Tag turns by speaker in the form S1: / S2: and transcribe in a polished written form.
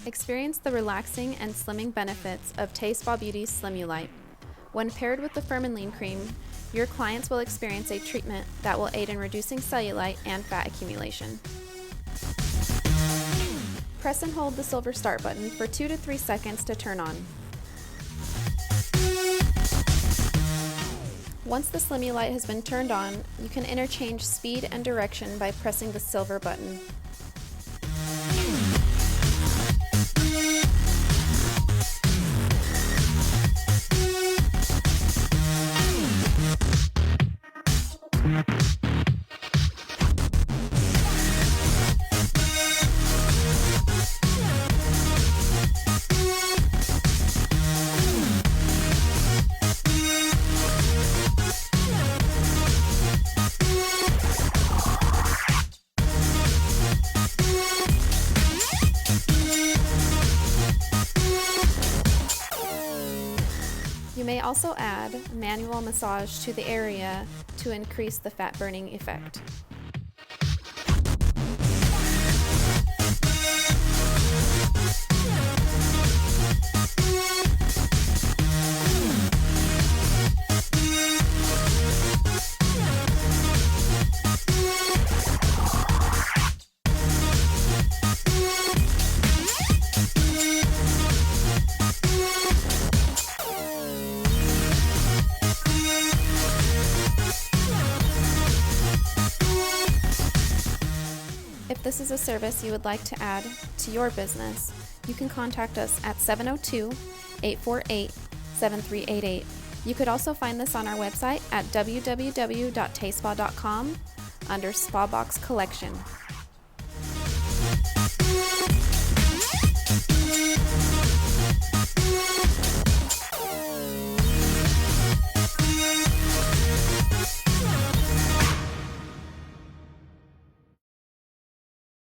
S1: Experience the relaxing and slimming benefits of TEI Spa Beauty's Cellulite. When paired with the Firm and Lean Cream, your clients will experience a treatment that will aid in reducing cellulite and fat accumulation. Press and hold the silver start button for 2 to 3 seconds to turn on. Once the Cellulite has been turned on, you can interchange speed and direction by pressing the silver button. You may also add manual massage to the area to increase the fat burning effect. If this is a service you would like to add to your business, you can contact us at 702-848-7388. You could also find this on our website at www.teispa.com under Spa Box Collection.